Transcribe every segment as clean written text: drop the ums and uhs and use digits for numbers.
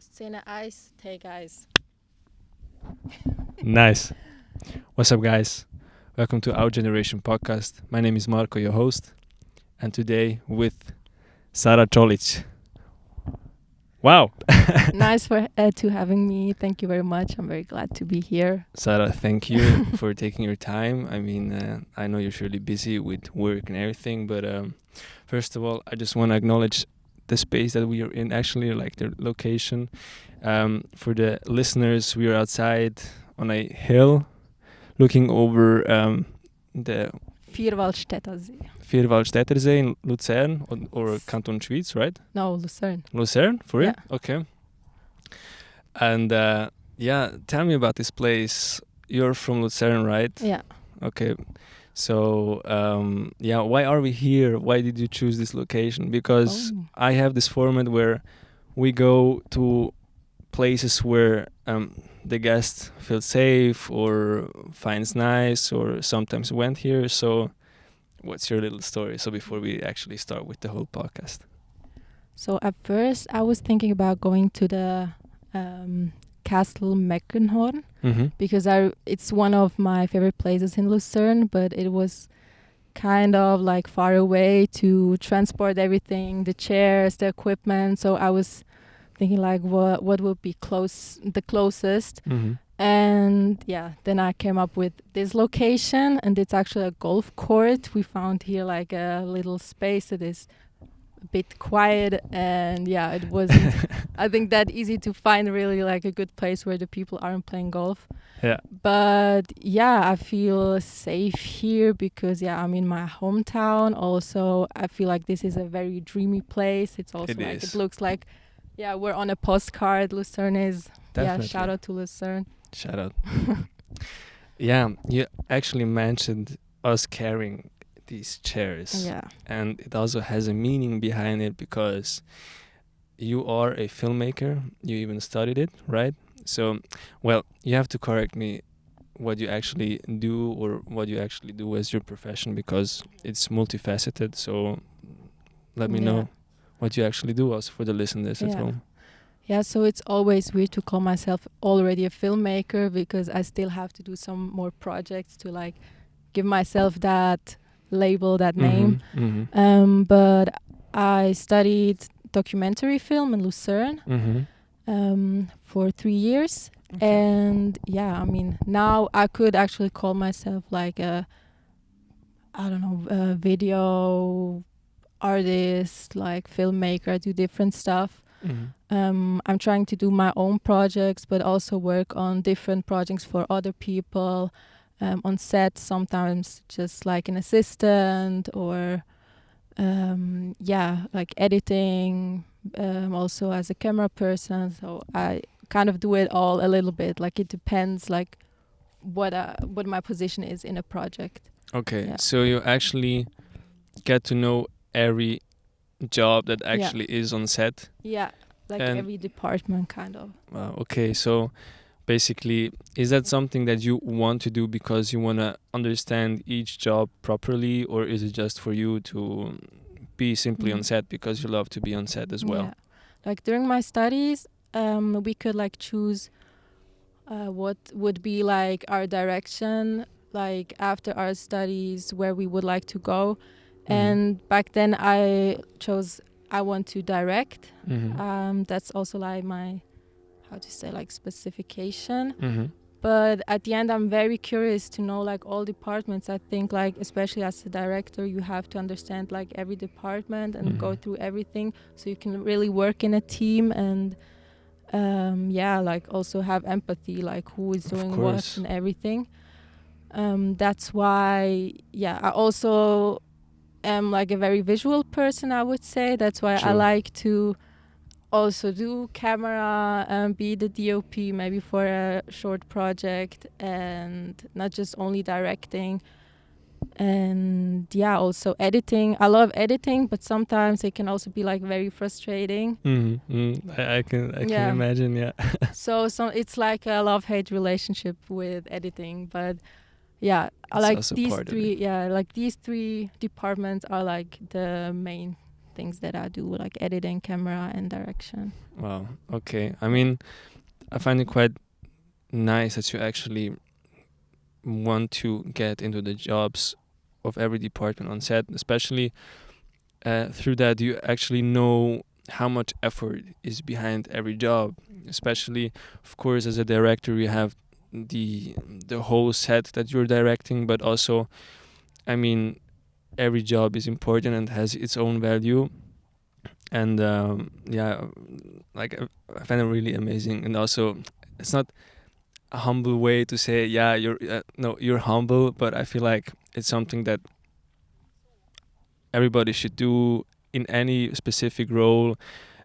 Szene Ice, take ice. Nice. What's up, guys? Welcome to Our Generation podcast. My name is Marco, your host, and today with Sara Čolić. Wow. Nice to having me. Thank you very much. I'm very glad to be here. Sara, thank you for taking your time. I mean, I know you're surely busy with work and everything, but first of all, I just want to acknowledge the space that we are in, actually, like the location. For the listeners, we are outside on a hill looking over the Vierwaldstättersee. Vierwaldstättersee in Luzern or Canton Schwyz, right? No, Lucerne. Lucerne, for real? Yeah. Okay. And tell me about this place. You're from Lucerne, right? Yeah. Okay. So, why are we here? Why did you choose this location? Because I have this format where we go to places where the guest feels safe or finds nice or sometimes went here. So what's your little story? So before we actually start with the whole podcast. So at first I was thinking about going to the Castle Meckenhorn because it's one of my favorite places in Lucerne, but it was kind of like far away to transport everything, the chairs, the equipment. So I was thinking like what would be the closest. And then I came up with this location, and it's actually a golf court. We found here like a little space that is a bit quiet, and it wasn't I think that easy to find really like a good place where the people aren't playing golf. Yeah. But I feel safe here because I'm in my hometown. Also, I feel like this is a very dreamy place. It's also it looks like we're on a postcard. Lucerne is Definitely. Shout out to Lucerne. Shout out. You actually mentioned us carrying these chairs. Yeah. And it also has a meaning behind it because you are a filmmaker. You even studied it, right? So, you have to correct me what you actually do or what you actually do as your profession because it's multifaceted. So let me know what you actually do also for the listeners at home. Yeah, so it's always weird to call myself already a filmmaker because I still have to do some more projects to like give myself that label, that name. But I studied documentary film in Lucerne for 3 years. Okay. And I mean, now I could actually call myself like a video artist, like filmmaker. I do different stuff. I'm trying to do my own projects, but also work on different projects for other people on set, sometimes just like an assistant or like editing, also as a camera person. So I kind of do it all a little bit. Like it depends like what my position is in a project. Okay, so you actually get to know every job that actually is on set. Yeah, like every department kind of. Okay, so basically, is that something that you want to do because you want to understand each job properly, or is it just for you to be simply on set because you love to be on set as well? Yeah, like during my studies, we could like choose what would be like our direction, like after our studies, where we would like to go. And back then I chose I want to direct. That's also like my specification. But at the end I'm very curious to know like all departments. I think like especially as a director you have to understand like every department and go through everything so you can really work in a team and like also have empathy, like who is doing what and everything. That's why I also am like a very visual person, I would say. That's why I like to also do camera and be the DOP maybe for a short project and not just only directing. And also editing. I love editing, but sometimes it can also be like very frustrating. I can imagine. So it's like a love-hate relationship with editing, but I like these three. Yeah, like these three departments are like the main things that I do, like editing, camera, and direction. Wow. Okay. I mean, I find it quite nice that you actually want to get into the jobs of every department on set, especially through that you actually know how much effort is behind every job. Especially, of course, as a director, you have the whole set that you're directing, but also, I mean, every job is important and has its own value. And yeah, like I find it really amazing. And also, it's not a humble way to say, yeah, you're no, you're humble, but I feel like it's something that everybody should do in any specific role,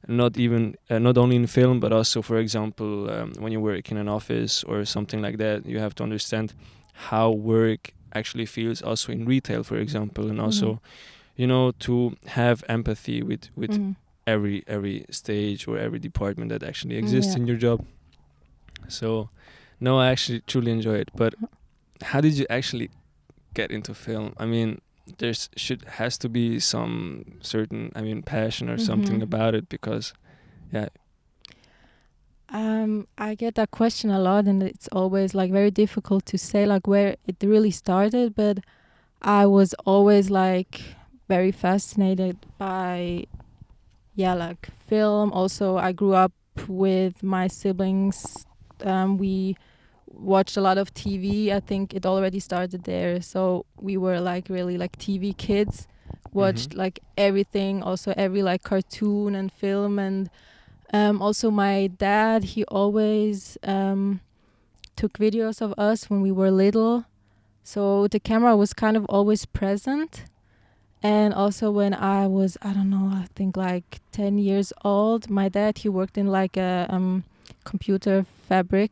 not even not only in film, but also, for example, when you work in an office or something like that, you have to understand how work actually feels also in retail, for example, and also, you know, to have empathy with every stage or every department that actually exists in your job. So no, I actually truly enjoy it. But how did you actually get into film? I mean, has to be some certain, I mean, passion or something about it, because yeah. I get that question a lot, and it's always like very difficult to say like where it really started, but I was always like very fascinated by like film. Also, I grew up with my siblings. We watched a lot of TV. I think it already started there. So we were like really like TV kids, watched like everything, also every like cartoon and film. And also my dad, he always took videos of us when we were little. So the camera was kind of always present. And also when I was, I don't know, I think like 10 years old, my dad, he worked in like a computer fabric,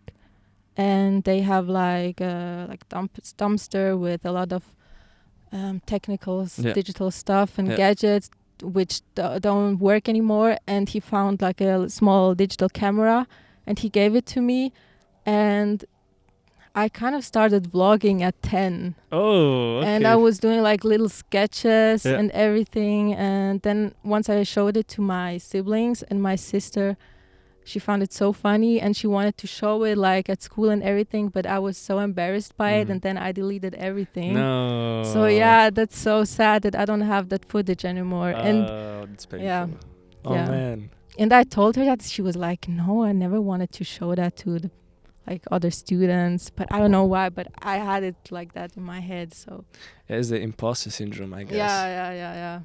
and they have like a dumpster with a lot of technical digital stuff and gadgets which don't work anymore. And he found like a small digital camera and he gave it to me, and I kind of started vlogging at 10. Oh, okay. And I was doing like little sketches and everything. And then once I showed it to my siblings, and my sister, she found it so funny and she wanted to show it like at school and everything, but I was so embarrassed by it, and then I deleted everything. No. So yeah, that's so sad that I don't have that footage anymore. And that's painful. yeah. Oh man. And I told her that. She was like, no, I never wanted to show that to the like other students, but I don't know why, but I had it like that in my head. So it's the imposter syndrome, I guess. Yeah.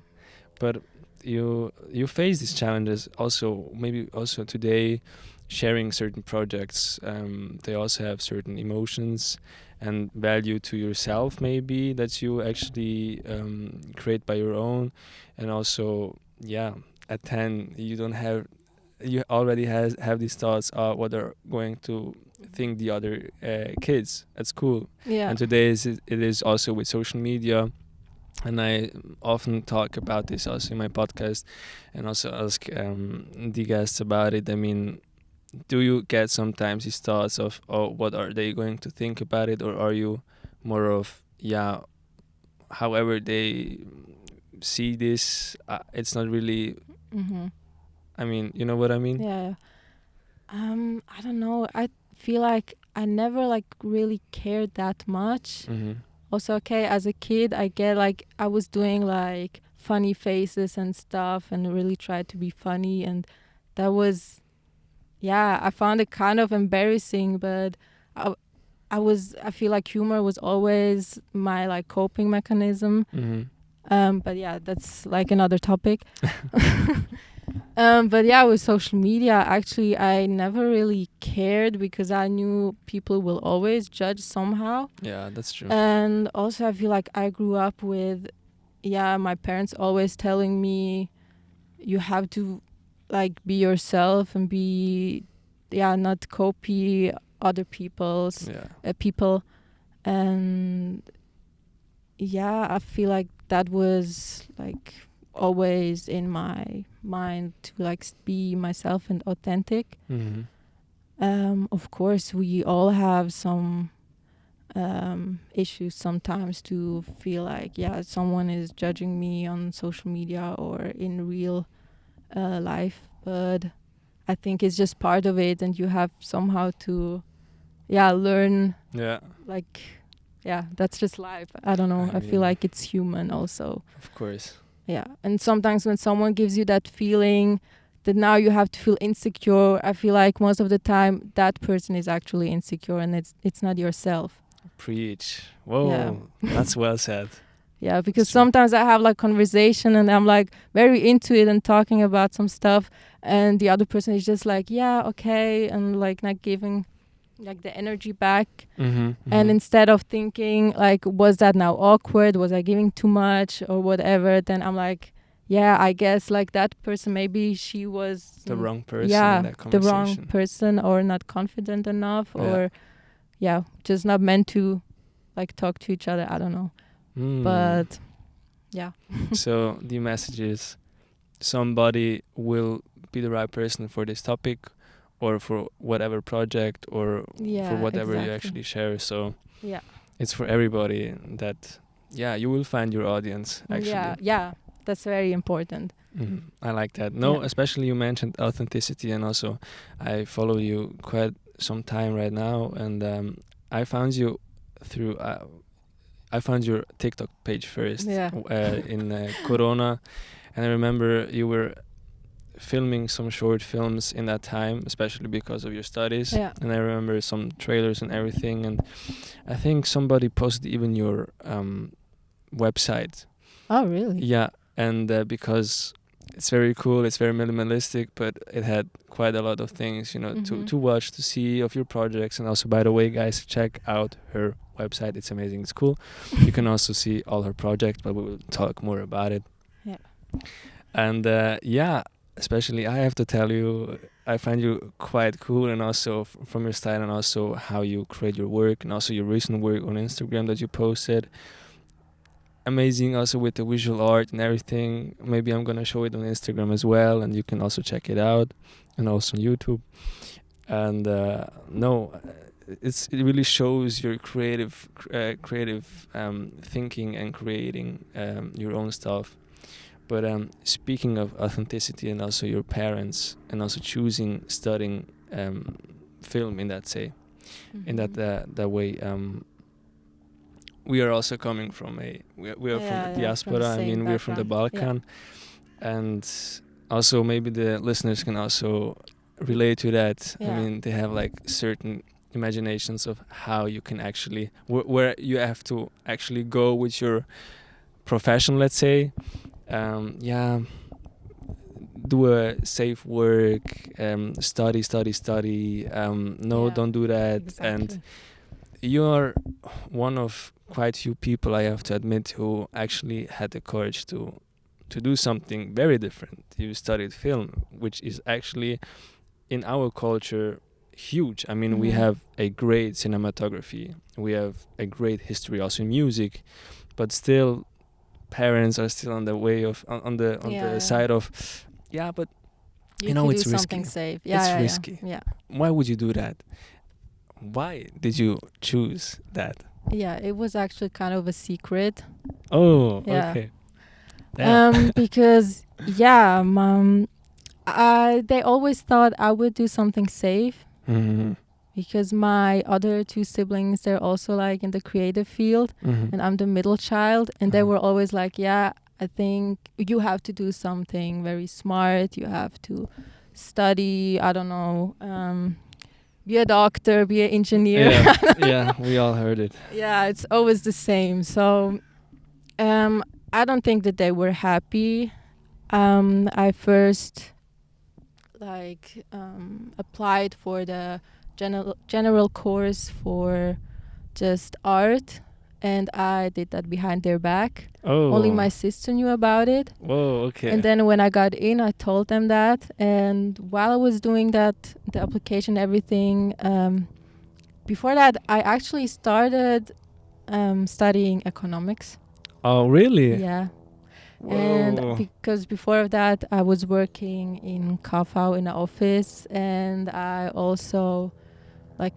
But you face these challenges also, maybe also today, sharing certain projects. They also have certain emotions and value to yourself, maybe, that you actually create by your own. And also, at 10 you already have these thoughts of what are going to think the other kids at school. And today it is also with social media, and I often talk about this also in my podcast, and also ask the guests about it. I mean, do you get sometimes these thoughts of, oh, what are they going to think about it, or are you more of, however they see this, it's not really I mean, you know what I mean? I don't know, I feel like I never like really cared that much. Also, okay, as a kid, I get like I was doing like funny faces and stuff and really tried to be funny, and that was I found it kind of embarrassing, but I feel like humor was always my like coping mechanism. But yeah, that's like another topic. But yeah, with social media, actually, I never really cared because I knew people will always judge somehow. Yeah, that's true. And also, I feel like I grew up with, my parents always telling me, you have to like be yourself and be, not copy other people's people. And I feel like that was like always in my mind to like be myself and authentic. Of course, we all have some issues sometimes to feel like, yeah, someone is judging me on social media or in real life. But I think it's just part of it, and you have somehow to, learn. Yeah. Like, that's just life. I don't know. I feel like it's human also. Of course. Yeah. And sometimes when someone gives you that feeling that now you have to feel insecure, I feel like most of the time that person is actually insecure, and it's not yourself. Preach. Whoa, that's well said. Yeah, because sometimes I have like conversation and I'm like very into it and talking about some stuff, and the other person is just like, yeah, okay, and like not giving like the energy back. And instead of thinking like, was that now awkward, was I giving too much or whatever, then I'm like, yeah, I guess like that person, maybe she was the wrong person in that conversation. The wrong person, or not confident enough, or just not meant to like talk to each other. I don't know. But yeah. So the message is, somebody will be the right person for this topic, or for whatever project, or for whatever you actually share. So it's for everybody that you will find your audience actually. Yeah, that's very important. I like that. Especially you mentioned authenticity, and also I follow you quite some time right now, and I found you through I found your TikTok page first in Corona, and I remember you were filming some short films in that time, especially because of your studies. And I remember some trailers and everything, and I think somebody posted even your website. Oh, really? Yeah, and because it's very cool, it's very minimalistic, but it had quite a lot of things, to watch, to see of your projects. And also, by the way, guys, check out her website. It's amazing. It's cool. You can also see all her projects, but we will talk more about it. Yeah. And especially I have to tell you, I find you quite cool, and also from your style, and also how you create your work, and also your recent work on Instagram that you posted. Amazing, also with the visual art and everything. Maybe I'm gonna show it on Instagram as well, and you can also check it out, and also on YouTube. And it really shows your creative thinking and creating your own stuff. But speaking of authenticity, and also your parents, and also studying film in that way, we are also coming from we are from the diaspora. I mean, we're from the Balkan, and also maybe the listeners can also relate to that. I mean, they have like certain imaginations of how you can actually where you have to actually go with your profession, let's say. Do a safe work, study. Don't do that. Exactly. And you're one of quite few people, I have to admit, who actually had the courage to do something very different. You studied film, which is actually in our culture huge. I mean, we have a great cinematography, we have a great history also in music, but still parents are still on the way of on the side of but you know, it's risky. Something safe. It's risky. Why would you do that? Why did you choose that? It was actually kind of a secret. Oh, okay. Because they always thought I would do something safe. Because my other two siblings, they're also like in the creative field, and I'm the middle child, and they were always like, I think you have to do something very smart, you have to study, I don't know, be a doctor, be an engineer. We all heard it. It's always the same. So I don't think that they were happy. I first applied for the general course for just art, and I did that behind their back. Only my sister knew about it. Whoa, okay. And then when I got in, I told them that, and while I was doing that, the application, everything, before that I actually started studying economics. Oh, really? Yeah. Whoa. And because before that I was working in KV in an office, and I also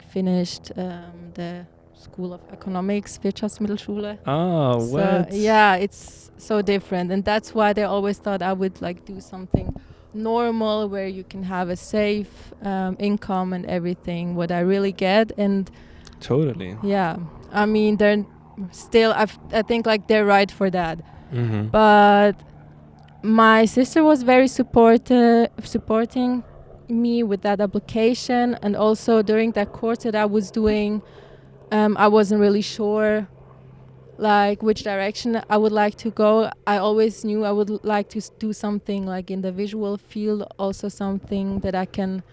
finished the School of Economics, Wirtschaftsmittelschule. Oh, So, what? yeah, it's so different, and that's why they always thought I would like do something normal where you can have a safe income and everything. What I really get, and Totally. yeah, I mean they're still. I think like they're right for that, Mm-hmm. but my sister was very supporting me with that application, and also during that course that I was doing, I wasn't really sure like which direction I would like to go. I always knew I would like to do something like in the visual field, also something that I can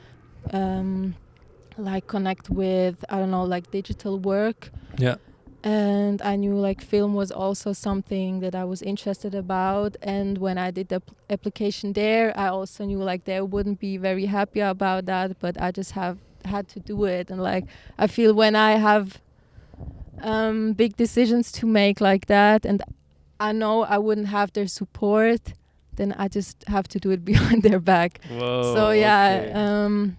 like connect with, I don't know, like digital work. Yeah. And I knew like film was also something that I was interested about. And when I did the application there, I also knew like they wouldn't be very happy about that, but I just had to do it. And like I feel when I have big decisions to make like that, and I know I wouldn't have their support, then I just have to do it behind their back. Whoa. So yeah, Okay.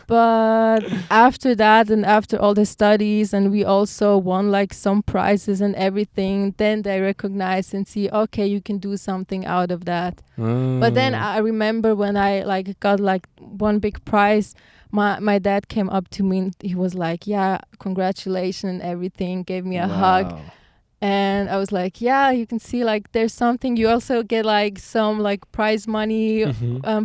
but after that and after all the studies, and we also won like some prizes and everything, then they recognize and see, okay, you can do something out of that. But then I remember when I like got like one big prize, my dad came up to me and he was like, yeah, congratulations and everything, gave me a hug. And I was like, yeah, you can see like there's something. You also get like some like prize money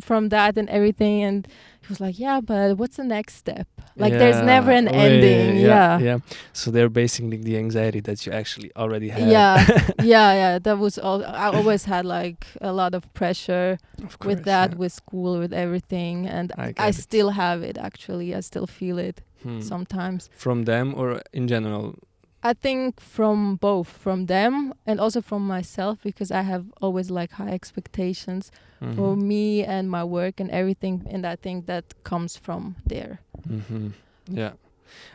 from that and everything. And he was like, yeah, but what's the next step? Like there's never an ending. Yeah. So they're basically the anxiety that you actually already had. Yeah. That was all. I always had like a lot of pressure with that, with school, with everything. And I still have it actually. I still feel it sometimes. From them or in general? I think from both, from them and also from myself, because I have always like high expectations for me and my work and everything, and I think that comes from there. Yeah,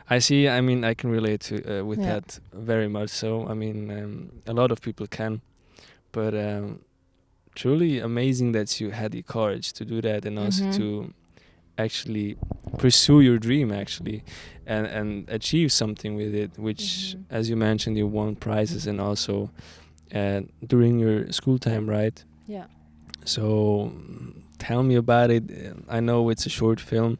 I see. I mean, I can relate to with that very much. So I mean, a lot of people can, but truly amazing that you had the courage to do that and also to actually pursue your dream actually and achieve something with it, which as you mentioned, you won prizes and also during your school time, right? Yeah. So tell me about it. I know it's a short film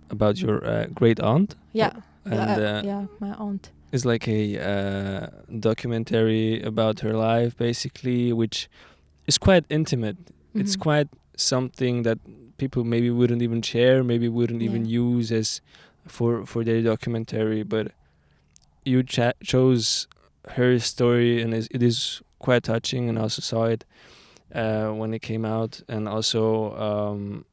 about your great aunt. Yeah. And my aunt. It's like a documentary about her life basically, which is quite intimate. It's quite something that people maybe wouldn't even share, maybe wouldn't even use as for their documentary, but you chose her story, and it is quite touching, and also saw it when it came out. And also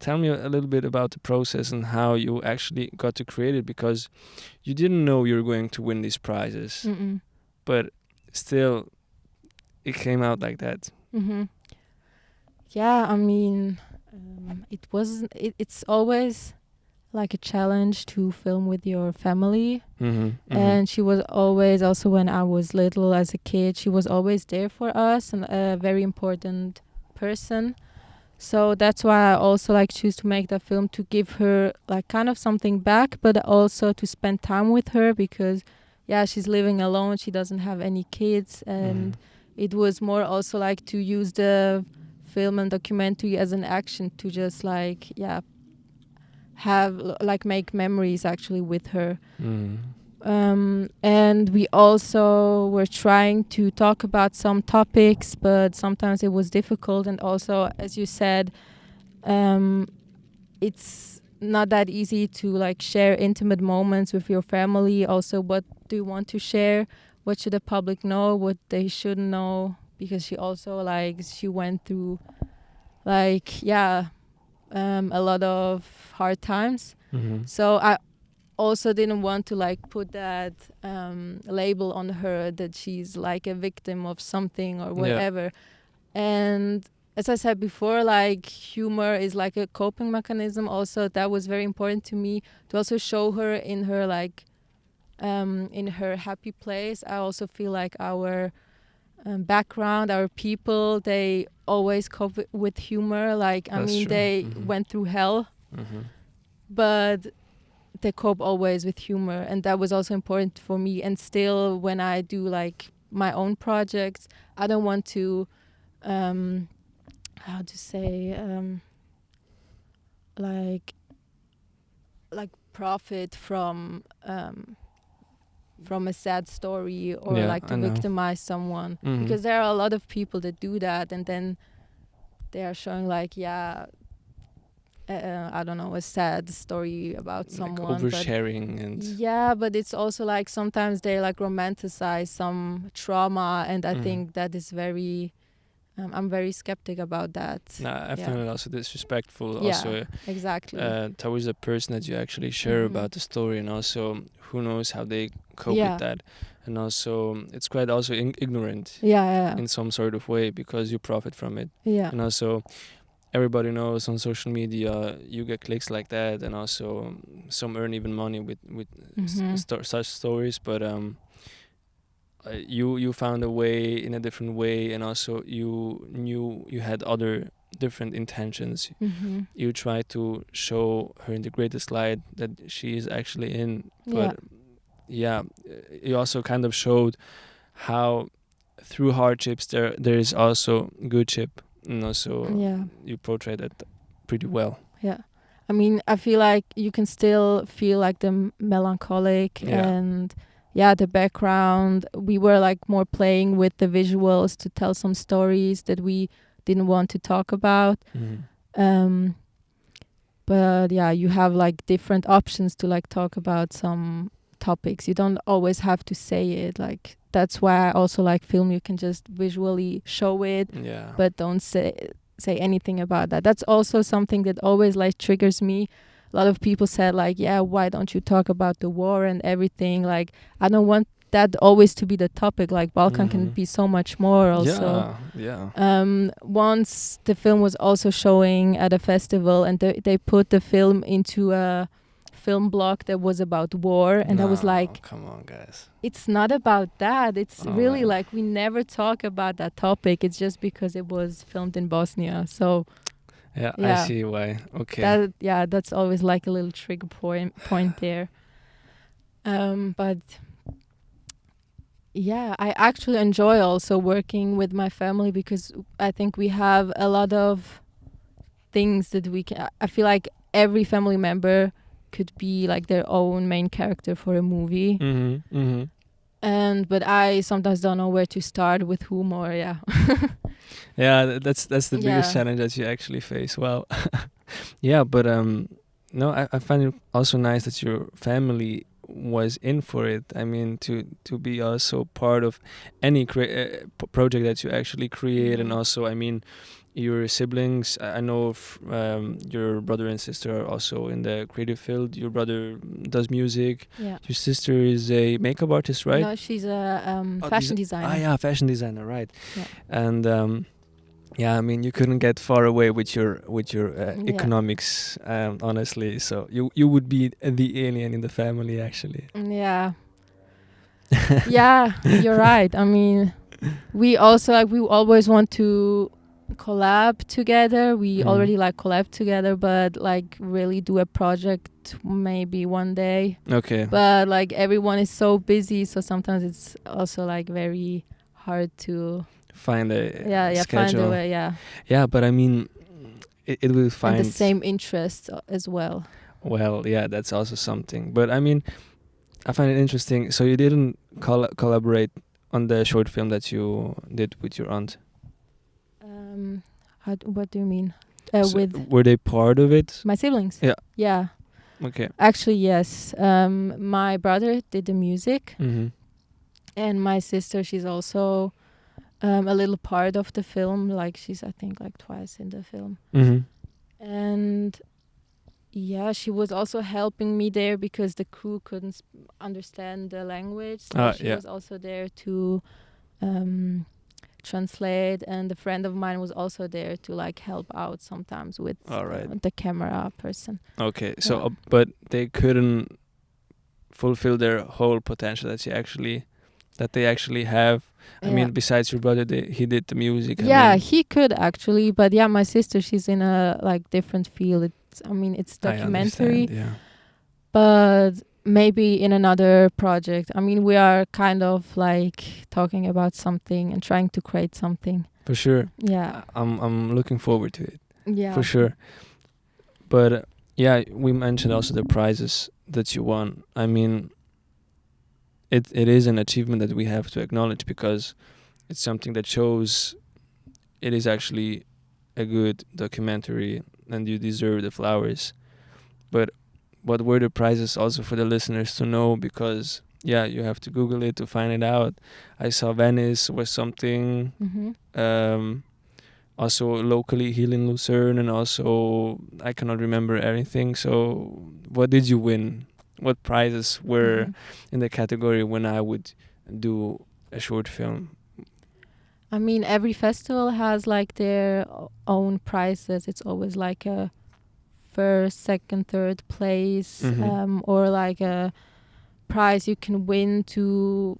tell me a little bit about the process and how you actually got to create it, because you didn't know you were going to win these prizes, but still it came out like that. Yeah, I mean, it's always like a challenge to film with your family. And she was always, also when I was little as a kid, she was always there for us and a very important person. So that's why I also like choose to make that film, to give her like kind of something back, but also to spend time with her, because she's living alone, she doesn't have any kids, and it was more also like to use the film and documentary as an action to just like have like make memories actually with her. And we also were trying to talk about some topics, but sometimes it was difficult, and also, as you said, it's not that easy to like share intimate moments with your family. Also, what do you want to share? What should the public know? What they shouldn't know? Because she also she went through a lot of hard times. So I also didn't want to like put that label on her that she's like a victim of something or whatever. And as I said before, like humor is like a coping mechanism. Also, that was very important to me, to also show her in her in her happy place. I also feel like our background, our people, they always cope with humor. Like, I mean, they went through hell, but they cope always with humor, and that was also important for me. And still, when I do like my own projects, I don't want to how to say like profit from a sad story, or like to victimize someone, because there are a lot of people that do that, and then they are showing like I don't know, a sad story about someone, like oversharing, but it's also like sometimes they like romanticize some trauma, and I think that is very I'm very skeptic about that. I find it also disrespectful, exactly, towards the person that you actually share about the story, and also who knows how they cope with that, and also it's quite also ignorant in some sort of way, because you profit from it, and also everybody knows on social media you get clicks like that, and also some earn even money with such stories, but you found a way in a different way, and also you knew you had other different intentions. You try to show her in the greatest light that she is actually in, but you also kind of showed how through hardships there is also goodship, and also you portrayed that pretty well. I mean, I feel like you can still feel like the melancholic and the background. We were like more playing with the visuals to tell some stories that we didn't want to talk about. But you have like different options to like talk about some topics. You don't always have to say it. Like that's why I also like film. You can just visually show it, but don't say anything about that. That's also something that always like triggers me. A lot of people said like, why don't you talk about the war and everything? Like, I don't want that always to be the topic. Like Balkan can be so much more also. Once the film was also showing at a festival, and they put the film into a film block that was about war, and I was like, come on guys, it's not about that. It's really like we never talk about that topic. It's just because it was filmed in Bosnia. So I see why. Okay. That's always like a little trigger point there. But I actually enjoy also working with my family, because I think we have a lot of things that we can. I feel like every family member could be like their own main character for a movie. But I sometimes don't know where to start with whom, or that's the biggest challenge that you actually face. Well, but I find it also nice that your family was in for it. I mean, to be also part of any project that you actually create, and also, I mean, your siblings, I know your brother and sister are also in the creative field. Your brother does music. Your sister is a makeup artist, right? No, she's a fashion designer. Fashion designer, right? And I mean, you couldn't get far away with your economics, honestly. So you would be the alien in the family, actually. You're right. I mean, we also we always want to collab together. We already like collab together, but like really do a project maybe one day. Okay. But like everyone is so busy, so sometimes it's also like very hard to find a schedule. Find a way. But I mean, it will find and the same interests as well. Well, that's also something. But I mean, I find it interesting. So you didn't collaborate on the short film that you did with your aunt? What do you mean? Were they part of it? My siblings? Yeah. Okay. Actually, yes. My brother did the music, and my sister, she's also a little part of the film. Like she's, I think, like twice in the film. And she was also helping me there because the crew couldn't understand the language. So she was also there to translate, and a friend of mine was also there to like help out sometimes with the camera person. Okay, so but they couldn't fulfill their whole potential that they actually have. I mean, besides your brother, he did the music. He could actually, but my sister, she's in a like different field. It's documentary. but maybe in another project. I mean, we are kind of like talking about something and trying to create something. For sure. Yeah. I'm looking forward to it. Yeah. For sure. But yeah, we mentioned also the prizes that you won. I mean, it is an achievement that we have to acknowledge, because it's something that shows it is actually a good documentary and you deserve the flowers. But what were the prizes also for the listeners to know? Because yeah, you have to Google it to find it out. I saw Venice was something. Also locally here in Lucerne, and also I cannot remember everything. So what did you win? What prizes were in the category when I would do a short film? I mean, every festival has like their own prizes. It's always like a first, second, third place, or like a prize you can win to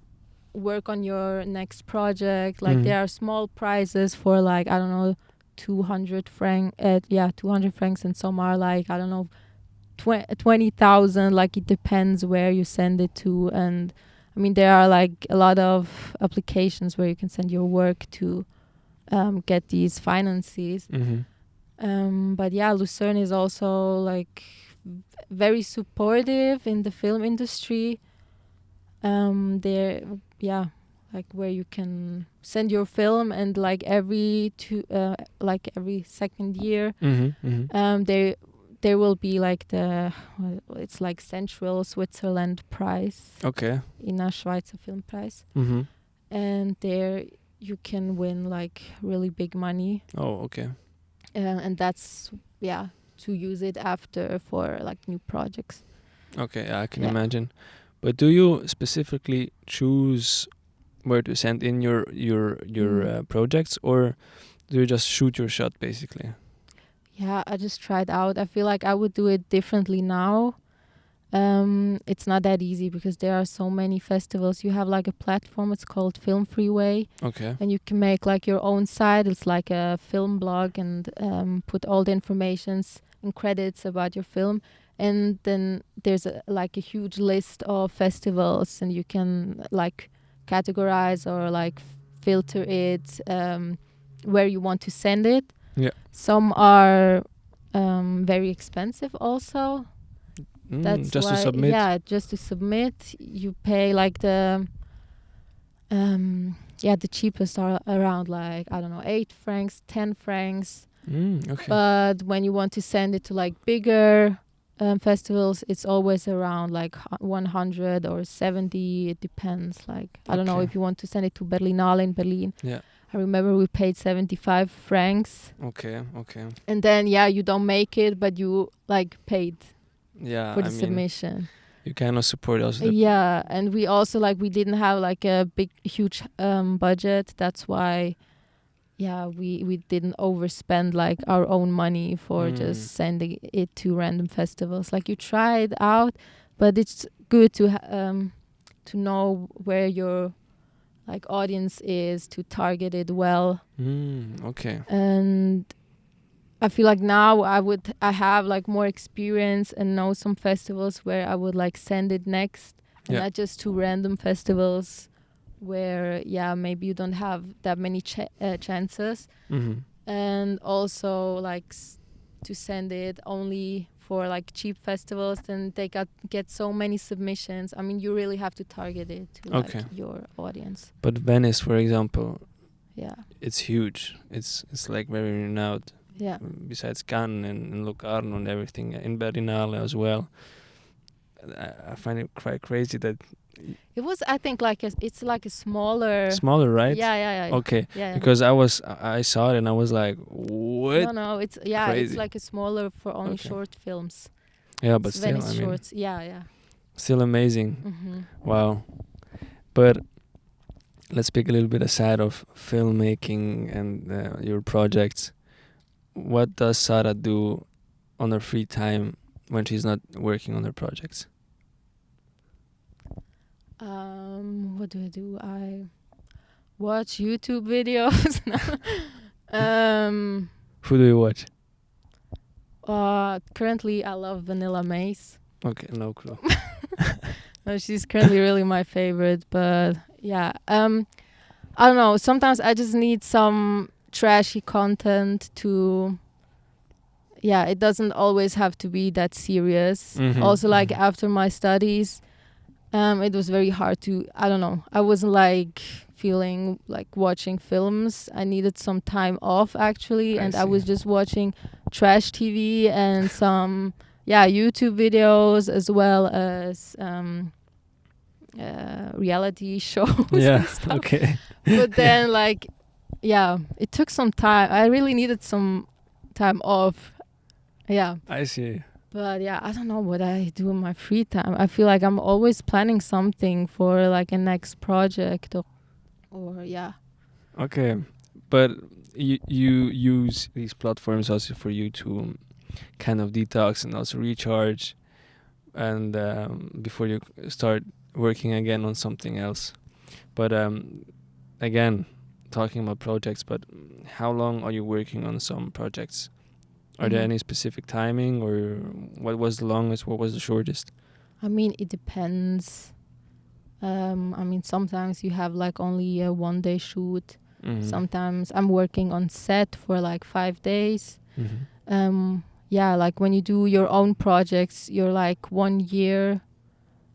work on your next project. Like there are small prizes for like, I don't know, 200 francs. 200 francs, and some are like, I don't know, 20,000. Like it depends where you send it to. And I mean, there are like a lot of applications where you can send your work to get these finances. But yeah, Lucerne is also like very supportive in the film industry. There, yeah, like where you can send your film, and like every second year, there will be like it's like Central Switzerland Prize. Okay. Inner Schweizer Filmpreis. And there you can win like really big money. Oh, okay. And that's to use it after for like new projects. Okay, I can imagine. But do you specifically choose where to send in your projects, or do you just shoot your shot basically? Yeah, I just tried out. I feel like I would do it differently now. It's not that easy because there are so many festivals. You have like a platform, it's called Film Freeway. Okay. And you can make like your own site. It's like a film blog, and put all the informations and credits about your film. And then there's like a huge list of festivals, and you can like categorize or like filter it where you want to send it. Yeah. Some are very expensive also. That's just why, to submit. Yeah, just to submit, you pay like the cheapest are around like, I don't know, 8 francs, 10 francs. Okay. But when you want to send it to like bigger festivals, it's always around like 100 or 70. It depends. Like, I don't know, if you want to send it to Berlinale in Berlin. Yeah. I remember we paid 75 francs. Okay. And then, you don't make it, but you like paid for the submission. You cannot support us. And we also we didn't have like a huge budget. That's why we didn't overspend like our own money for just sending it to random festivals. Like, you try it out, but it's good to know where your like audience is, to target it well. Okay. And I feel like now I have like more experience and know some festivals where I would like send it next, and not just to random festivals where maybe you don't have that many chances. And also like to send it only for like cheap festivals, then they get so many submissions. I mean, you really have to target it to like your audience. But Venice, for example, it's huge. It's like very renowned. Yeah. Besides Cannes and Locarno and everything, in Berlinale as well. I find it quite crazy that it was, I think, like it's like a smaller, right? Yeah. Okay. Yeah. Because I saw it and I was like, what? No, it's Crazy. It's like a smaller for only short films. Yeah, but it's still, Venice shorts. Yeah. Still amazing. Wow. But let's speak a little bit aside of filmmaking and your projects. What does Sara do on her free time when she's not working on her projects? What do? I watch YouTube videos. Who do you watch? Currently, I love Vanilla Mace. Okay, no clue. No, she's currently really my favorite, but yeah. I don't know. Sometimes I just need some trashy content to. Yeah, it doesn't always have to be that serious. Also, like after my studies, it was very hard to. I don't know. I wasn't like feeling like watching films. I needed some time off actually, and I was just watching trash TV and some YouTube videos as well as reality shows. Yeah. And stuff. Okay. But then it took some time. I really needed some time off. Yeah. I see. But yeah, I don't know what I do in my free time. I feel like I'm always planning something for like a next project or yeah. Okay, but you use these platforms also for you to kind of detox and also recharge, and before you start working again on something else. But again, talking about projects, but how long are you working on some projects? Are there any specific timing, or what was the longest, what was the shortest? I mean, it depends. I mean, sometimes you have like only a 1-day shoot. Sometimes I'm working on set for like 5 days. Like when you do your own projects, you're like 1 year.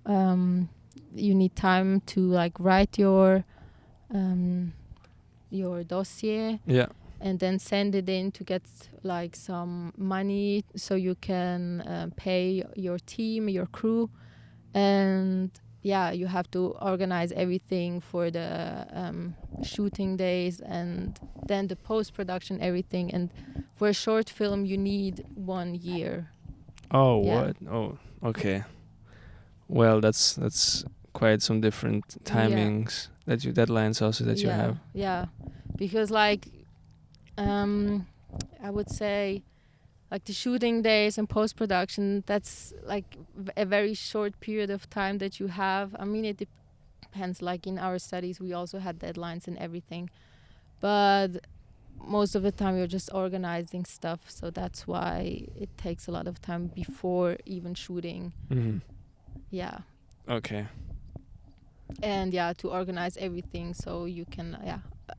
You need time to like write your dossier. Yeah. And then send it in to get like some money so you can pay your team, your crew. And you have to organize everything for the shooting days and then the post-production, everything. And for a short film, you need 1 year. Oh, what? Oh, okay. Well, that's quite some different timings deadlines also that you have. Yeah, because like I would say like the shooting days and post-production, that's like a very short period of time that you have. I mean, it depends. Like in our studies, we also had deadlines and everything. But most of the time, you're just organizing stuff. So that's why it takes a lot of time before even shooting. Yeah. Okay. And to organize everything so you can,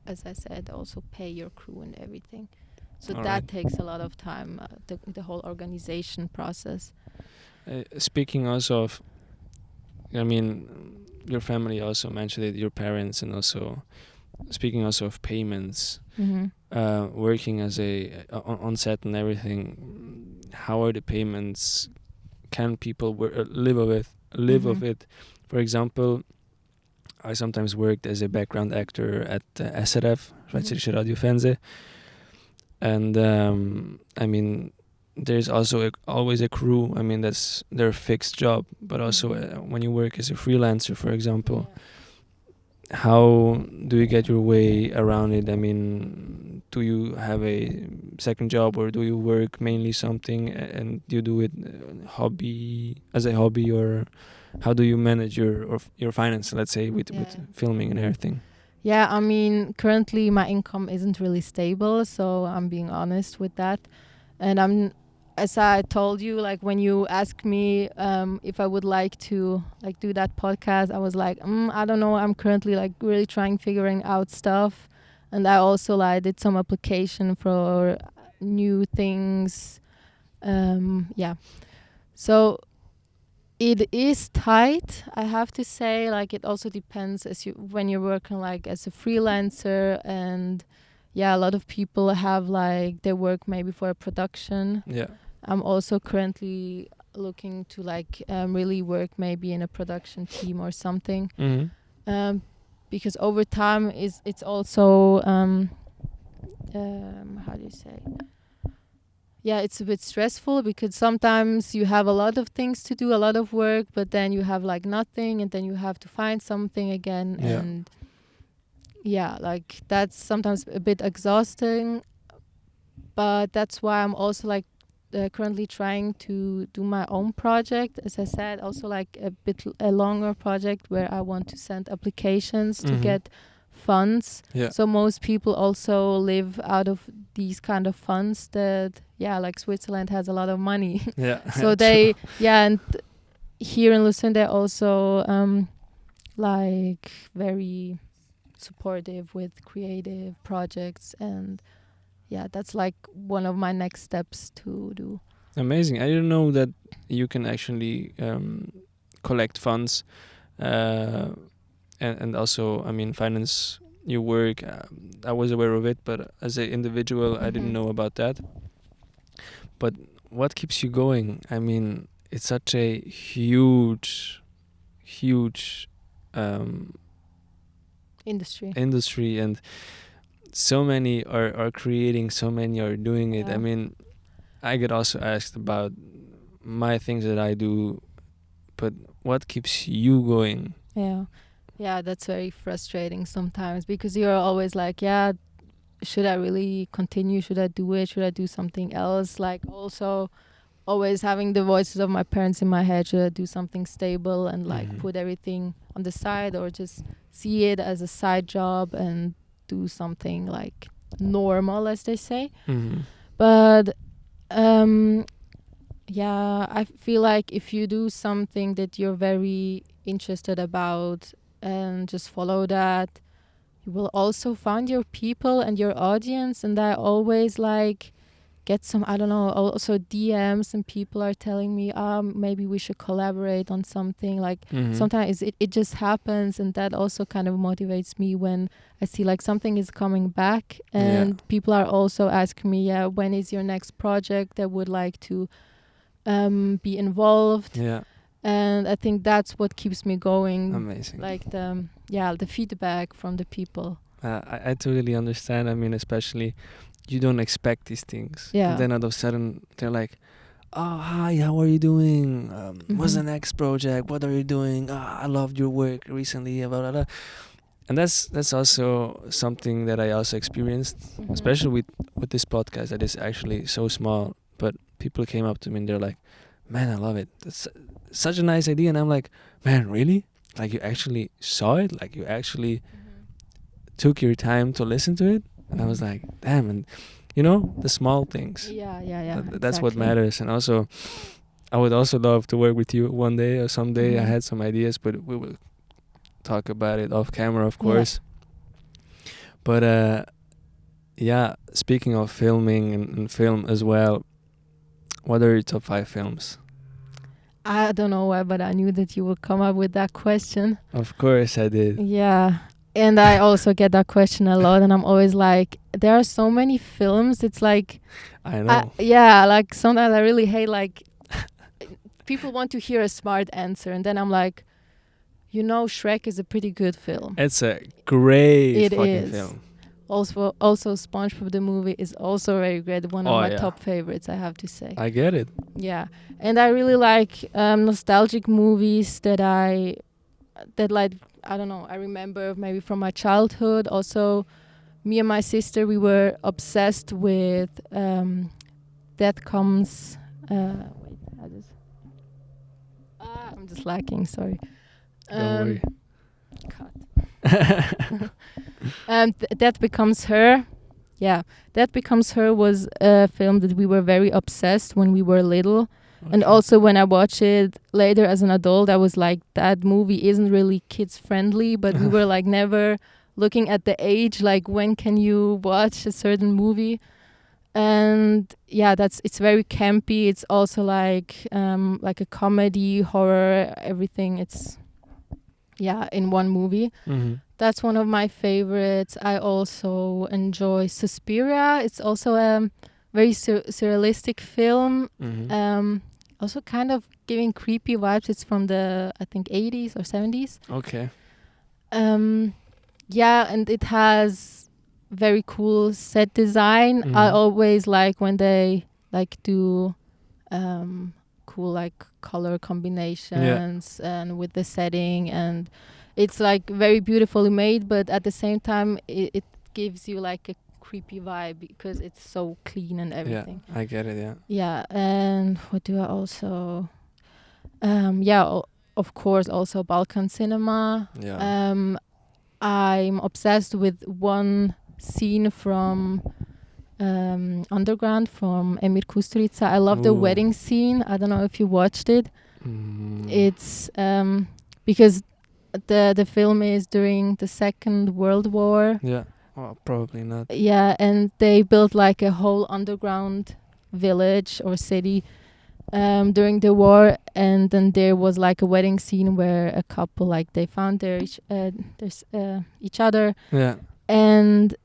as I said, also pay your crew and everything. So that takes a lot of time, the whole organization process. Speaking also of, I mean, your family also mentioned it, your parents, and also speaking also of payments, working as on set and everything. How are the payments? Can people live of it? For example, I sometimes worked as a background actor at SRF, Schweizerische Radio Fernseh. And I mean, there's also always a crew. I mean, that's their fixed job. But also when you work as a freelancer, for example, how do you get your way around it? I mean, do you have a second job, or do you work mainly something and you do it as a hobby, or how do you manage your finance, let's say, with filming and everything? Yeah, I mean, currently my income isn't really stable, so I'm being honest with that. And as I told you, like when you asked me if I would like to like do that podcast, I was like, I don't know. I'm currently like really figuring out stuff, and I also like did some application for new things. So it is tight, I have to say. Like it also depends when you're working like as a freelancer, and a lot of people have like they work maybe for a production. Yeah. I'm also currently looking to like really work maybe in a production team or something. Because over time it's also how do you say? Yeah, it's a bit stressful because sometimes you have a lot of things to do, a lot of work, but then you have like nothing, and then you have to find something again. And like that's sometimes a bit exhausting. But that's why I'm also like currently trying to do my own project, as I said, also like a longer project where I want to send applications to get funds. So most people also live out of these kind of funds that like Switzerland has a lot of money. So they and here in Lucerne, they're also like very supportive with creative projects, and yeah, that's like one of my next steps to do. Amazing. I didn't know that you can actually collect funds uh, and also, I mean, finance your work. I was aware of it, but as an individual, I didn't know about that. But what keeps you going? I mean, it's such a huge Industry, and so many are creating, so many are doing it. I mean, I get also asked about my things that I do, but what keeps you going? Yeah, that's very frustrating sometimes, because you're always like, yeah, should I really continue? Should I do it? Should I do something else? Like, also always having the voices of my parents in my head. Should I do something stable and like put everything on the side, or just see it as a side job and do something like normal, as they say? But yeah, I feel like if you do something that you're very interested about and just follow that, you will also find your people and your audience. And I always like get some, I don't know, also DMs, and people are telling me, maybe we should collaborate on something. Like sometimes it just happens, and that also kind of motivates me when I see like something is coming back, and people are also asking me, yeah, when is your next project? That would like to be involved. And I think that's what keeps me going. Amazing. Like the feedback from the people. I totally understand. I mean, especially you don't expect these things. Yeah. And then all of a sudden they're like, oh, hi, how are you doing? What's the next project? What are you doing? I loved your work recently. Blah, blah, blah. And that's also something that I also experienced, especially with this podcast that is actually so small. But people came up to me and they're like, man, I love it. That's such a nice idea. And I'm like, man, really? Like, you actually saw it? Like, you actually took your time to listen to it? And I was like, damn. And you know, the small things. Yeah. That's what matters. And also, I would also love to work with you one day or someday. I had some ideas, but we will talk about it off camera, of course. But yeah, speaking of filming and film as well, what are your top 5 films? I don't know why, but I knew that you would come up with that question. Of course I did. Yeah. And I also get that question a lot, and I'm always like, there are so many films. It's like, I know. Like sometimes I really hate, like, people want to hear a smart answer, and then I'm like, you know, Shrek is a pretty good film. It's a great fucking film. Also SpongeBob the movie is also very great. One of my top favorites, I have to say. I get it. Yeah. And I really like nostalgic movies that like, I don't know, I remember maybe from my childhood. Also, me and my sister, we were obsessed with Death Comes... I'm just lacking, sorry. Don't worry. Cut. That Becomes Her. Yeah, That Becomes Her was a film that we were very obsessed when we were little. Okay. And also when I watched it later as an adult, I was like, that movie isn't really kids friendly, but we were like never looking at the age, like when can you watch a certain movie. And yeah, it's very campy. It's also like a comedy, horror, everything. It's in one movie. That's one of my favorites. I also enjoy Suspiria. It's also a very surrealistic film. Also kind of giving creepy vibes. It's from the, I think, 80s or 70s. Okay. Yeah, and it has very cool set design. I always like when they like do cool like color combinations and with the setting, and it's like very beautifully made, but at the same time it gives you like a creepy vibe because it's so clean and everything. Yeah, I get it. Yeah. And what do I also of course also Balkan cinema. I'm obsessed with one scene from Underground from Emir Kusturica. I love the wedding scene. I don't know if you watched it. It's because the film is during the Second World War. Yeah. Oh, probably not. Yeah, and they built like a whole underground village or city during the war, and then there was like a wedding scene where a couple like they found each other. Yeah. And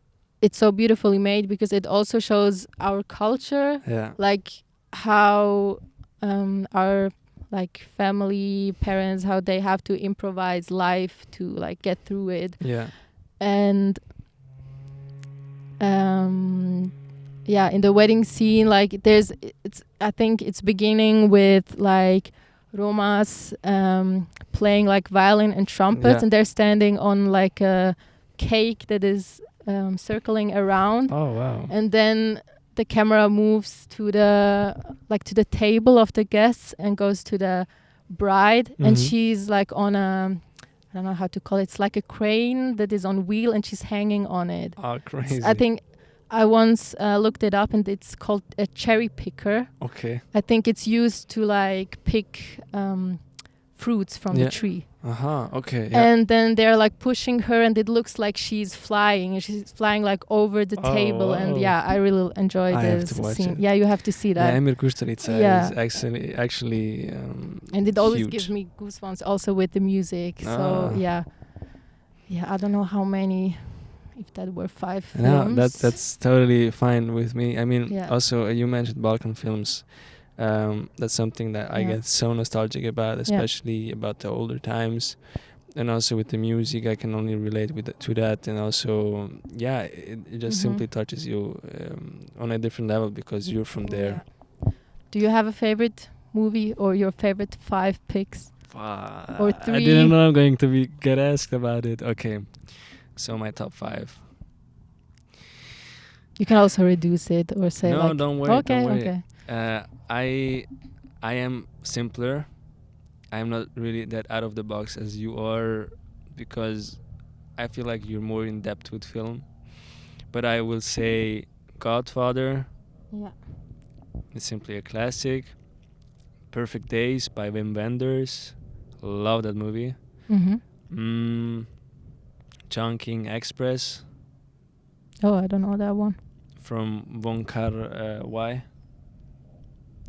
it's so beautifully made because it also shows our culture, Yeah. like how our like family parents, how they have to improvise life to like get through it. Yeah. And yeah, in the wedding scene, like I think it's beginning with like Romas playing like violin and trumpets, and they're standing on like a cake that is circling around. Oh wow. And then the camera moves to the table of the guests and goes to the bride, and she's like on a, I don't know how to call it. It's like a crane that is on wheel, and she's hanging on it. Oh, crazy. I think I once looked it up, and it's called a cherry picker. Okay. I think it's used to like pick fruits from the tree. Okay. Yeah. And then they're like pushing her, and it looks like she's flying, and she's flying like over the table. Wow. And yeah, I really enjoy this scene. It. Yeah, you have to see that. Yeah, Emir Kusturica is actually and it always huge. gives me goosebumps also with the music. So yeah, I don't know how many, if that were 5 films. No, that's totally fine with me. I mean, also you mentioned Balkan films. That's something that I get so nostalgic about, especially about the older times, and also with the music. I can only relate to that, and also it just simply touches you on a different level because you're from there. Do you have a favorite movie or your favorite 5 picks? Or 3? I didn't know I'm going to get asked about it. Okay, so my top 5. You can also reduce it or say no, like... don't worry. Okay, don't worry. Okay. I am simpler. I'm not really that out of the box as you are, because I feel like you're more in depth with film. But I will say Godfather. Yeah. It's simply a classic. Perfect Days by Wim Wenders. Love that movie. Chungking Express. Oh, I don't know that one. From Wong Kar-wai.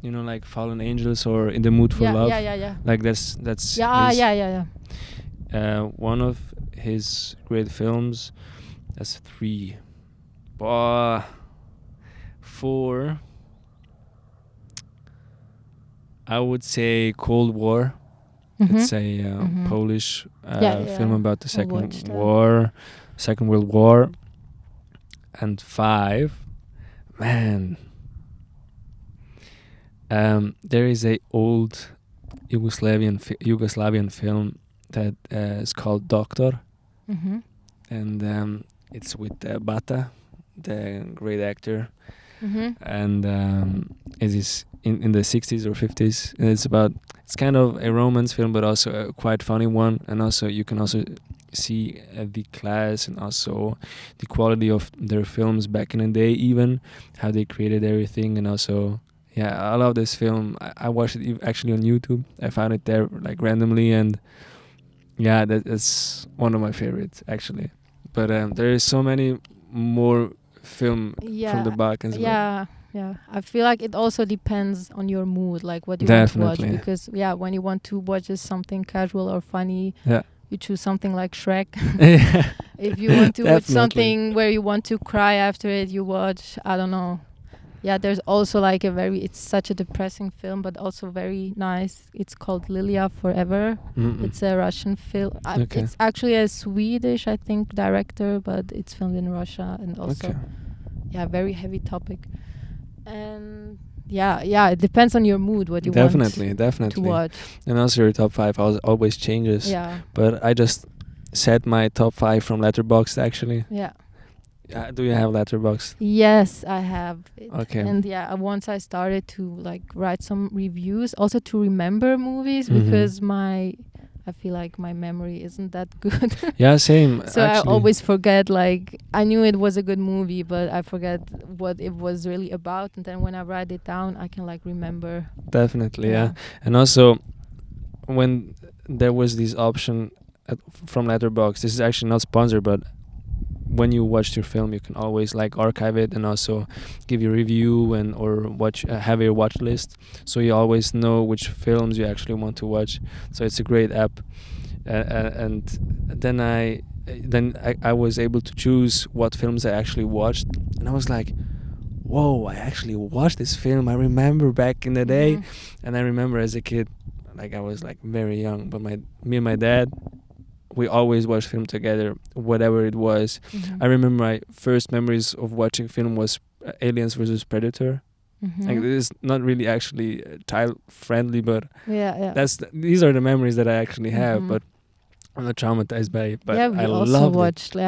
You know, like Fallen Angels or In the Mood for Love. Yeah. Like that's Yeah. one of his great films. That's 3. 4. I would say Cold War. It's a Polish film about the Second World War. And 5, man. There is a old Yugoslavian film that is called Doctor, and it's with Bata, the great actor, and it is in the 60s or 50s. And it's kind of a romance film, but also a quite funny one, and also you can also see the class and also the quality of their films back in the day, even how they created everything. And also I love this film. I watched it actually on YouTube. I found it there like randomly, and that's one of my favorites actually. But there is so many more film from the Balkans. Yeah. I feel like it also depends on your mood, like what you Definitely. want to watch. Because when you want to watch just something casual or funny, you choose something like Shrek. If you want to watch something where you want to cry after it, you watch, I don't know. Yeah, there's also like it's such a depressing film, but also very nice. It's called Lilia Forever. It's a Russian film. It's actually a Swedish, I think, director, but it's filmed in Russia, and also, very heavy topic. And it depends on your mood what you want to watch. And also your top 5 always changes. Yeah. But I just set my top 5 from Letterboxd actually. Yeah. Do you have Letterboxd? Yes, I have it. Okay. And once I started to like write some reviews, also to remember movies, because I feel like my memory isn't that good. Yeah, same. So actually. I always forget, like, I knew it was a good movie, but I forget what it was really about. And then when I write it down, I can like remember. Definitely, yeah. And also, when there was this option from Letterboxd, this is actually not sponsored, but when you watch your film, you can always like archive it and also give your review and or watch have your watch list, so you always know which films you actually want to watch. So it's a great app, and then I was able to choose what films I actually watched, and I was like, whoa, I actually watched this film. I remember back in the day, and I remember as a kid, like I was like very young, but me and my dad, we always watched film together, whatever it was. I remember my first memories of watching film was Aliens versus Predator. Like, this is not really actually child friendly, but these are the memories that I actually have. But I'm not traumatized by it. But we I also loved watched it.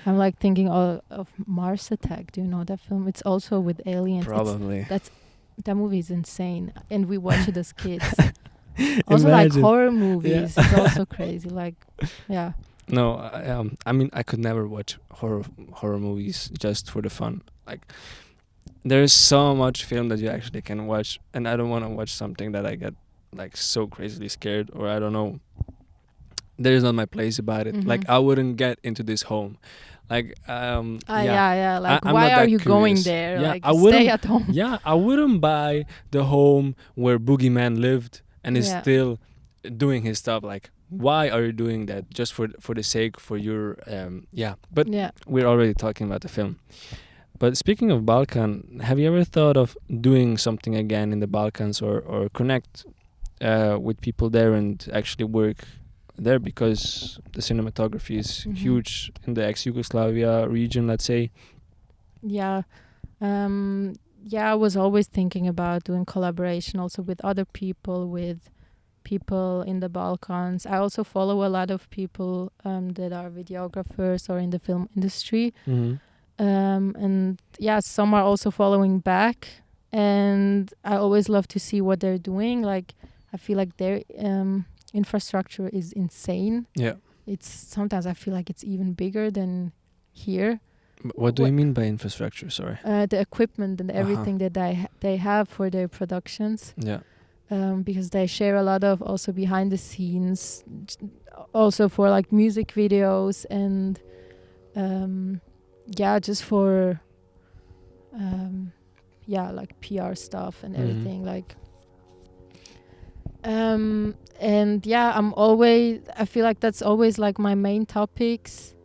I'm like thinking of Mars Attack. Do you know that film? It's also with aliens. Probably. That movie is insane, and we watch it as kids. Also, like horror movies, it's also crazy. Like, yeah. No, I mean, I could never watch horror movies just for the fun. Like, there's so much film that you actually can watch, and I don't want to watch something that I get like so crazily scared, or I don't know. There's not my place about it. Like, I wouldn't get into this home. Like, Like, I'm why are you curious. going there? Yeah, like, I wouldn't, stay at home. Yeah, I wouldn't buy the home where Boogeyman lived and is still doing his stuff. Like, why are you doing that? Just for the sake for your But we're already talking about the film. But speaking of Balkan, have you ever thought of doing something again in the Balkans, or connect with people there and actually work there, because the cinematography is huge in the ex-Yugoslavia region, let's say? I was always thinking about doing collaboration also with other people, with people in the Balkans. I also follow a lot of people that are videographers or in the film industry. And some are also following back, and I always love to see what they're doing. Like, I feel like their infrastructure is insane. It's sometimes I feel like it's even bigger than here. What do you mean by infrastructure? Sorry. The equipment and everything that they have for their productions. Because they share a lot of also behind the scenes, also for like music videos and just for like PR stuff and everything. Like I feel like that's always like my main topics.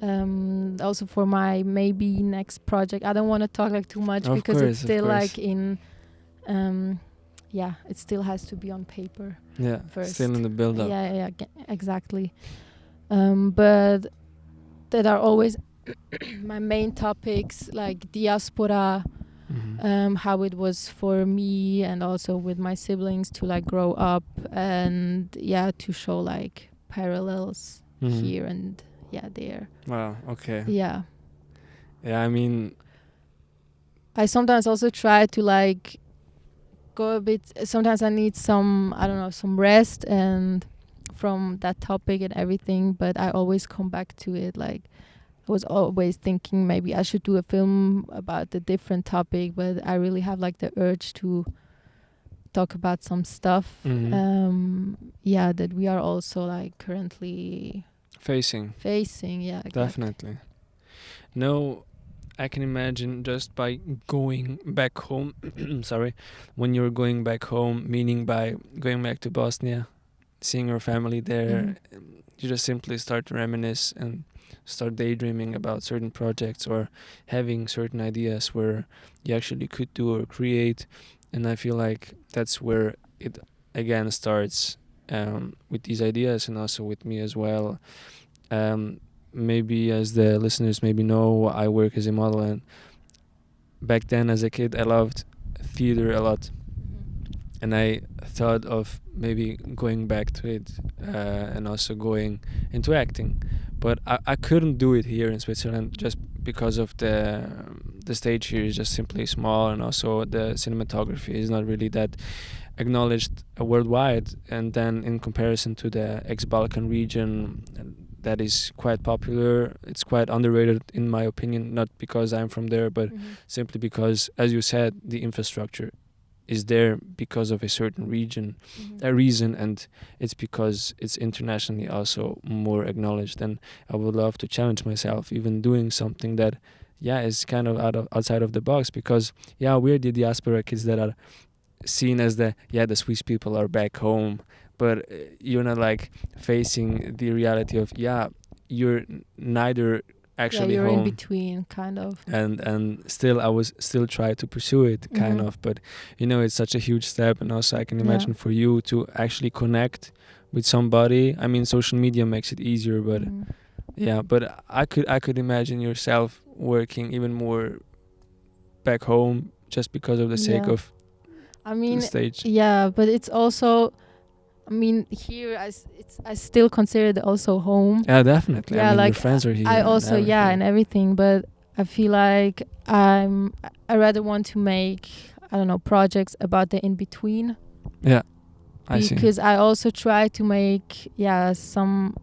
Also for my maybe next project, I don't want to talk like too much because it's still like in it still has to be on paper first. Still in the build-up. Exactly. But that are always my main topics, like diaspora, how it was for me and also with my siblings to like grow up, and to show like parallels here and there. Wow, okay. Yeah, I mean, I sometimes also try to like go a bit, sometimes I need some rest and from that topic and everything, but I always come back to it. Like, I was always thinking maybe I should do a film about a different topic, but I really have like the urge to talk about some stuff that we are also like currently facing. Definitely. No, I can imagine just by going back home, when you're going back home, meaning by going back to Bosnia, seeing your family there, you just simply start to reminisce and start daydreaming about certain projects or having certain ideas where you actually could do or create. And I feel like that's where it again starts, with these ideas and also with me as well. Maybe as the listeners maybe know, I work as a model, and back then as a kid I loved theater a lot, and I thought of maybe going back to it and also going into acting, but I couldn't do it here in Switzerland just because of the stage here is just simply small, and also the cinematography is not really that acknowledged worldwide. And then in comparison to the ex-Balkan region, that is quite popular, it's quite underrated in my opinion, not because I'm from there, but simply because, as you said, the infrastructure is there because of a certain reason, and it's because it's internationally also more acknowledged. And I would love to challenge myself, even doing something that, is kind of outside of the box, because we're the diaspora kids that are seen as the Swiss people are back home, but you're not like facing the reality of you're neither actually you're home. in between, kind of. And still I was still try to pursue it, kind of, but it's such a huge step. And also I can imagine for you to actually connect with somebody. I mean, social media makes it easier, but but I could imagine yourself working even more back home just because of the sake of the stage. Yeah, but it's also, I mean, here I still consider it also home. Yeah, definitely. Yeah, I mean, like your friends are here. I also and everything, but I feel like I rather want to make, I don't know, projects about the in between. Yeah, I see. Because I also try to make some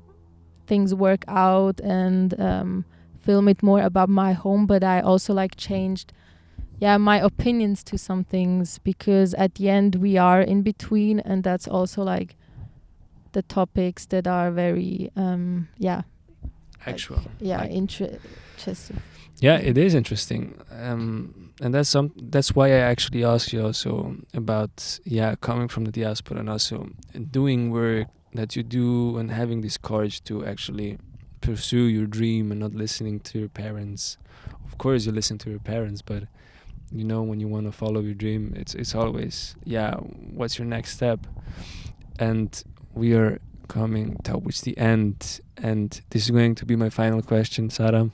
things work out and film it more about my home, but I also like changed my opinions to some things, because at the end we are in between, and that's also like the topics that are very actual, interesting. It is interesting, and that's why I actually asked you also about coming from the diaspora, and also doing work that you do, and having this courage to actually pursue your dream and not listening to your parents. Of course you listen to your parents, but when you want to follow your dream, it's always what's your next step. And we are coming towards the end, and this is going to be my final question, Sara.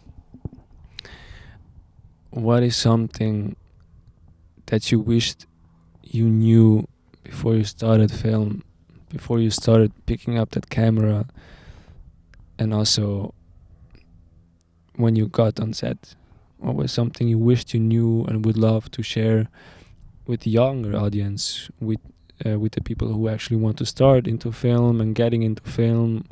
What is something that you wished you knew before you started film, before you started picking up that camera, and also when you got on set? What was something you wished you knew and would love to share with the younger audience, with the people who actually want to start into film and getting into film?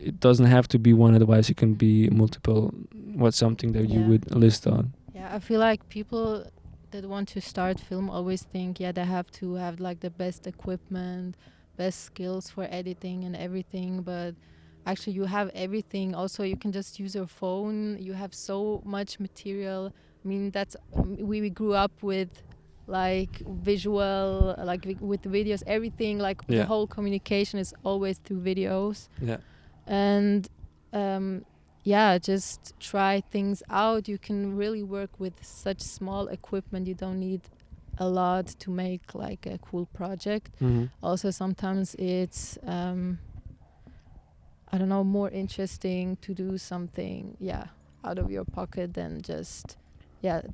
It doesn't have to be one advice, it can be multiple. What's something that you would list on? I feel like people that want to start film always think they have to have like the best equipment, best skills for editing and everything, but actually you have everything. Also, you can just use your phone. You have so much material. I mean, that's we grew up with like visual, like with videos, everything, like the whole communication is always through videos. And just try things out. You can really work with such small equipment. You don't need a lot to make like a cool project. Also, sometimes it's I don't know, more interesting to do something out of your pocket than just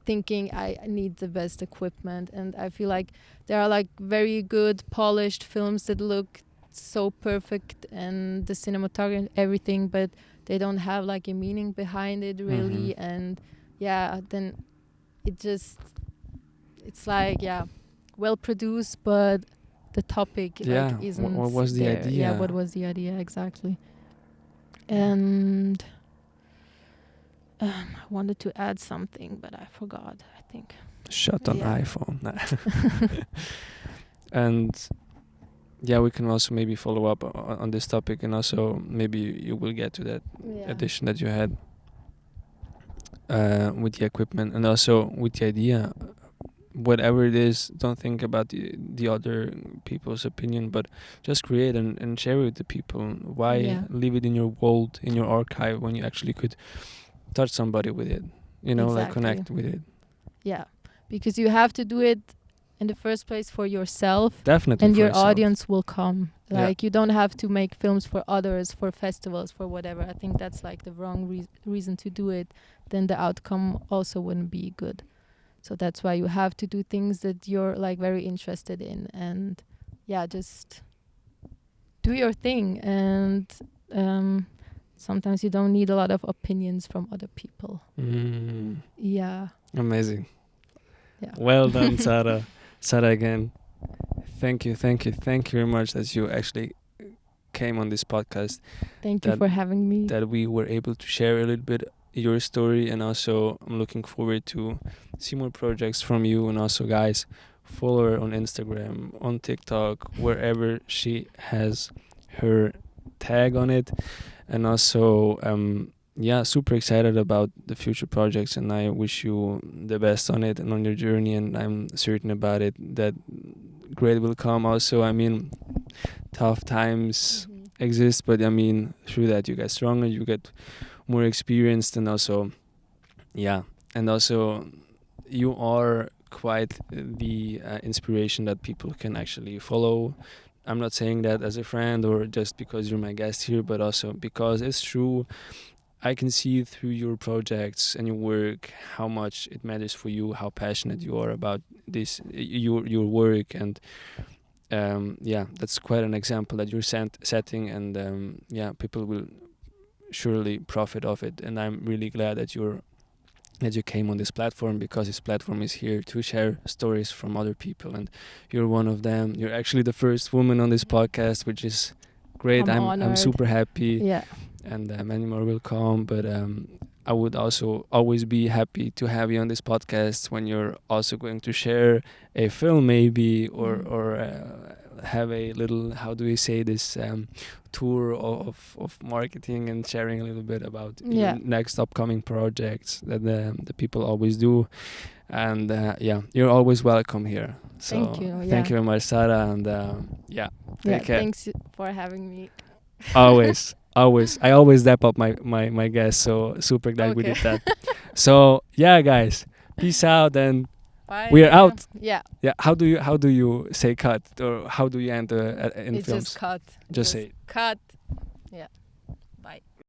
thinking I need the best equipment. And I feel like there are like very good polished films that look so perfect, and the cinematography and everything, but they don't have like a meaning behind it really. And then it's like well produced, but the topic like isn't what was the there. idea? What was the idea exactly? And I wanted to add something, but I forgot, I think. Shut on iPhone. And we can also maybe follow up on this topic, and also maybe you will get to that addition that you had with the equipment, and also with the idea. Whatever it is, don't think about the other people's opinion, but just create and share it with the people. Why leave it in your vault, in your archive, when you actually could touch somebody with it, like connect with it? Because you have to do it in the first place for yourself. Definitely. And for your yourself. Audience will come. Like you don't have to make films for others, for festivals, for whatever. I think that's like the wrong reason to do it. Then the outcome also wouldn't be good. So that's why you have to do things that you're like very interested in, and just do your thing. And sometimes you don't need a lot of opinions from other people. Amazing. Well done, Sara. Sara, again, thank you very much that you actually came on this podcast. Thank you for having me. That we were able to share a little bit your story, and also I'm looking forward to see more projects from you. And also, guys, follow her on Instagram, on TikTok, wherever she has her tag on it. And also, yeah, super excited about the future projects, and I wish you the best on it and on your journey. And I'm certain about it that great will come. Also, I mean, tough times exist, but I mean, through that you get stronger, you get more experienced, and also, yeah, and also you are quite the inspiration that people can actually follow. I'm not saying that as a friend or just because you're my guest here, but also because it's true. I can see through your projects and your work how much it matters for you, how passionate you are about this, your work, and yeah, that's quite an example that you're setting, and yeah, people will surely profit of it. And I'm really glad that you came on this platform, because this platform is here to share stories from other people, and you're one of them. You're actually the first woman on this podcast, which is great. I'm super happy. Yeah. And many more will come, but I would also always be happy to have you on this podcast when you're also going to share a film, maybe, or have a little, how do we say this, tour of marketing, and sharing a little bit about your next upcoming projects that the people always do. And yeah, you're always welcome here. So thank you. Thank you very much, Sara, and yeah, take care. Thanks for having me. Always. I always dap up my guests, so super glad we did that. So yeah, guys, peace out, and bye. We're out. Yeah. How do you say cut, or how do you end in it's films? just cut. Just say cut. Yeah.